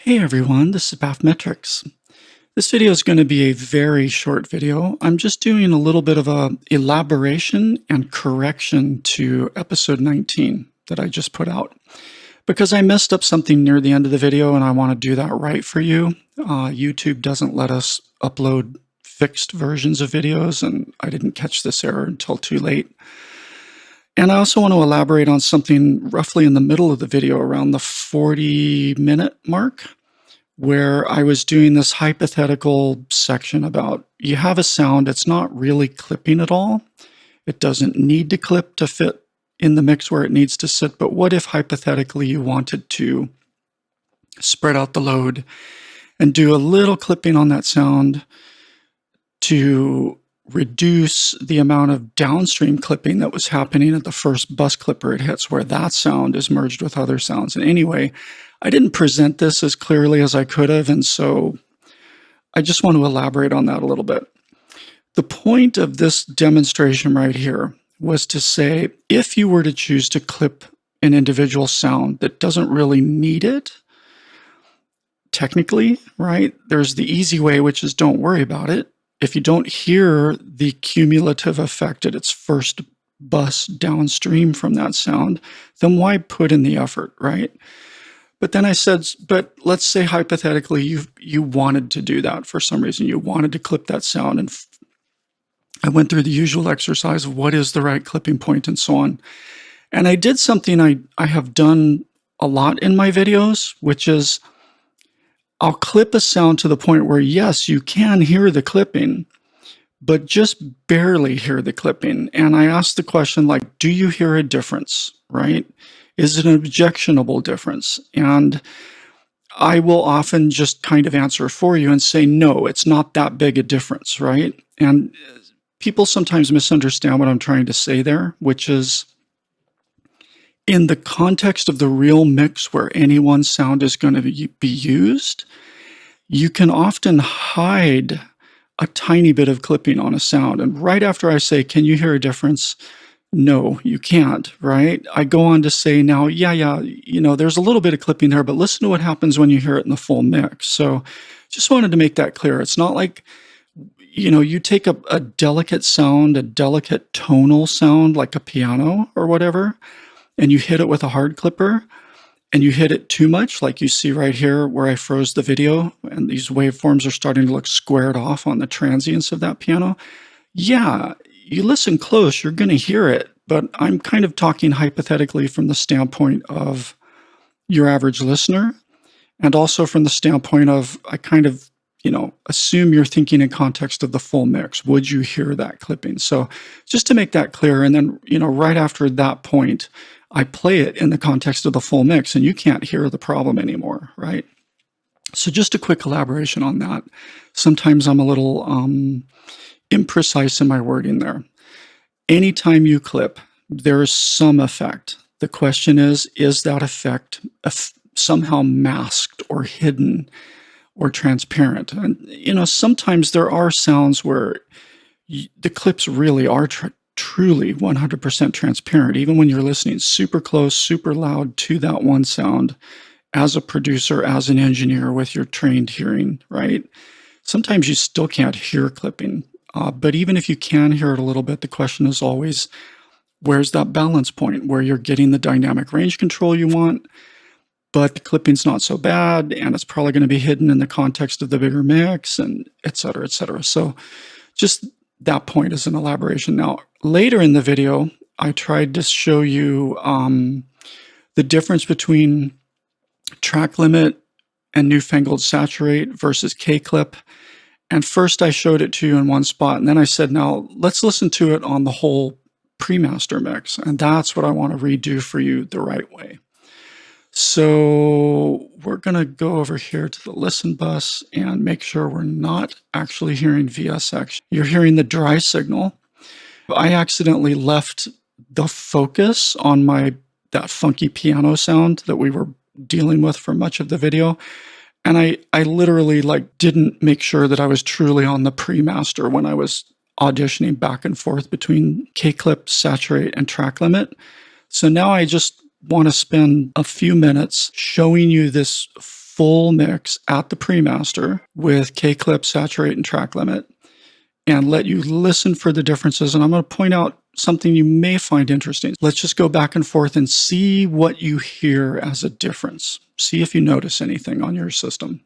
Hey everyone, this is Metrics. This video is going to be a very short video. I'm just doing a little bit of a elaboration and correction to episode 19 that I just put out because I messed up something near the end of the video and I want to do that right for you. YouTube doesn't let us upload fixed versions of videos, and I didn't catch this error until too late. And I also want to elaborate on something roughly in the middle of the video, around the 40-minute mark, where I was doing this hypothetical section about you have a sound, it's not really clipping at all. It doesn't need to clip to fit in the mix where it needs to sit, but what if hypothetically you wanted to spread out the load and do a little clipping on that sound to reduce the amount of downstream clipping that was happening at the first bus clipper it hits, where that sound is merged with other sounds. And anyway, I didn't present this as clearly as I could have, and so I just want to elaborate on that a little bit. The point of this demonstration right here was to say, if you were to choose to clip an individual sound that doesn't really need it, technically, right, there's the easy way, which is don't worry about it. If you don't hear the cumulative effect at its first bus downstream from that sound, then why put in the effort, right? But then I said, but let's say hypothetically you wanted to do that for some reason. You wanted to clip that sound. And I went through the usual exercise of what is the right clipping point and so on. And I did something I have done a lot in my videos, which is I'll clip a sound to the point where, yes, you can hear the clipping, but just barely hear the clipping. And I ask the question, like, do you hear a difference, right? Is it an objectionable difference? And I will often just kind of answer for you and say, no, it's not that big a difference, right? And people sometimes misunderstand what I'm trying to say there, which is in the context of the real mix where any one sound is going to be used, you can often hide a tiny bit of clipping on a sound. And right after I say, can you hear a difference? No, you can't, right? I go on to say now, yeah, there's a little bit of clipping there, but listen to what happens when you hear it in the full mix. So just wanted to make that clear. It's not like, you take a delicate sound, a delicate tonal sound like a piano or whatever, and you hit it with a hard clipper, and you hit it too much, like you see right here where I froze the video, and these waveforms are starting to look squared off on the transients of that piano. Yeah, you listen close, you're going to hear it, but I'm kind of talking hypothetically from the standpoint of your average listener, and also from the standpoint of, I kind of, assume you're thinking in context of the full mix. Would you hear that clipping? So just to make that clear, and then, right after that point, I play it in the context of the full mix, and you can't hear the problem anymore, right? So just a quick elaboration on that. Sometimes I'm a little imprecise in my wording there. Anytime you clip, there is some effect. The question is that effect somehow masked or hidden or transparent? And, sometimes there are sounds where the clips really are truly 100% transparent, even when you're listening super close, super loud to that one sound as a producer, as an engineer with your trained hearing, right? Sometimes you still can't hear clipping. But even if you can hear it a little bit, the question is always, where's that balance point where you're getting the dynamic range control you want, but the clipping's not so bad, and it's probably going to be hidden in the context of the bigger mix, and et cetera, et cetera. So just that point is an elaboration. Now, later in the video, I tried to show you the difference between track limit and newfangled saturate versus KClip. And first I showed it to you in one spot, and then I said, now let's listen to it on the whole pre-master mix. And that's what I want to redo for you the right way. So we're going to go over here to the listen bus and make sure we're not actually hearing VSX. You're hearing the dry signal. I accidentally left the focus on that funky piano sound that we were dealing with for much of the video. And I literally didn't make sure that I was truly on the pre-master when I was auditioning back and forth between KClip, saturate, and track limit. So now I just want to spend a few minutes showing you this full mix at the pre-master with KClip, saturate, and track limit, and let you listen for the differences. And I'm going to point out something you may find interesting. Let's just go back and forth and see what you hear as a difference. See if you notice anything on your system.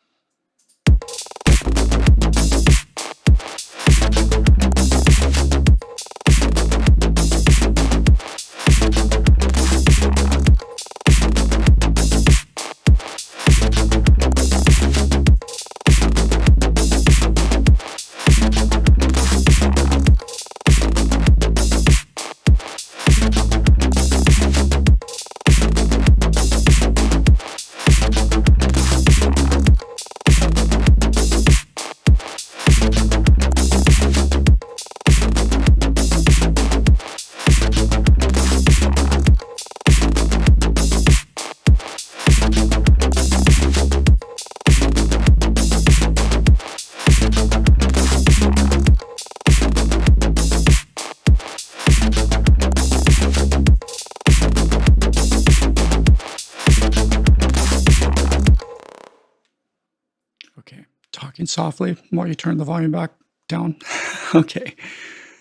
Okay, talking softly while you turn the volume back down. Okay,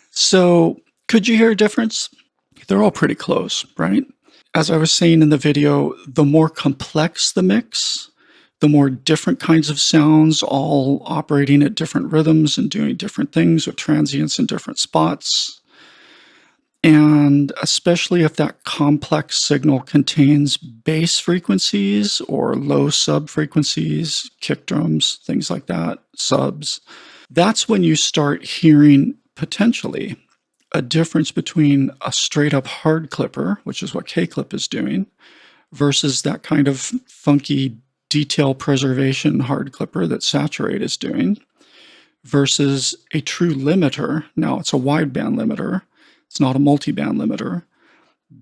so could you hear a difference? They're all pretty close, right? As I was saying in the video, the more complex the mix, the more different kinds of sounds all operating at different rhythms and doing different things with transients in different spots. And especially if that complex signal contains bass frequencies or low sub frequencies, kick drums, things like that, subs, that's when you start hearing potentially a difference between a straight up hard clipper, which is what KClip is doing, versus that kind of funky detail preservation hard clipper that Saturate is doing, versus a true limiter. Now it's a wideband limiter. It's not a multiband limiter,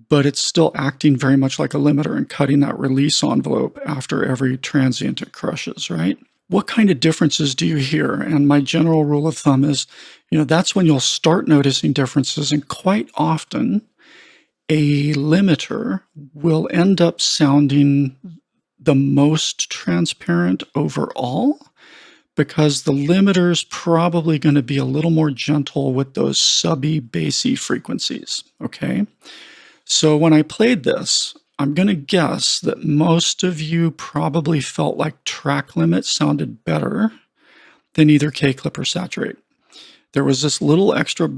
but it's still acting very much like a limiter and cutting that release envelope after every transient it crushes, right? What kind of differences do you hear? And my general rule of thumb is, that's when you'll start noticing differences, and quite often a limiter will end up sounding the most transparent overall, because the limiter is probably going to be a little more gentle with those subby, bassy frequencies, okay? So when I played this, I'm going to guess that most of you probably felt like track limit sounded better than either KClip or Saturate. There was this little extra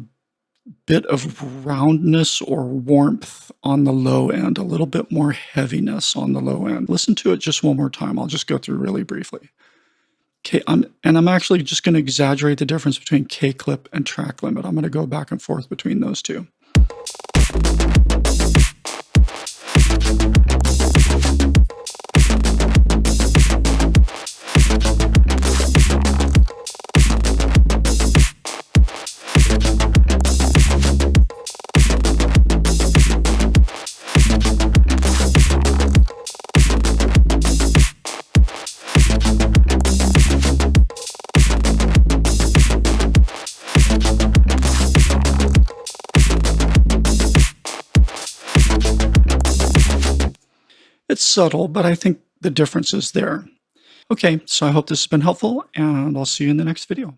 bit of roundness or warmth on the low end, a little bit more heaviness on the low end. Listen to it just one more time. I'll just go through really briefly. Okay, I'm actually just going to exaggerate the difference between KClip and track limit. I'm going to go back and forth between those two. It's subtle, but I think the difference is there. Okay, so I hope this has been helpful, and I'll see you in the next video.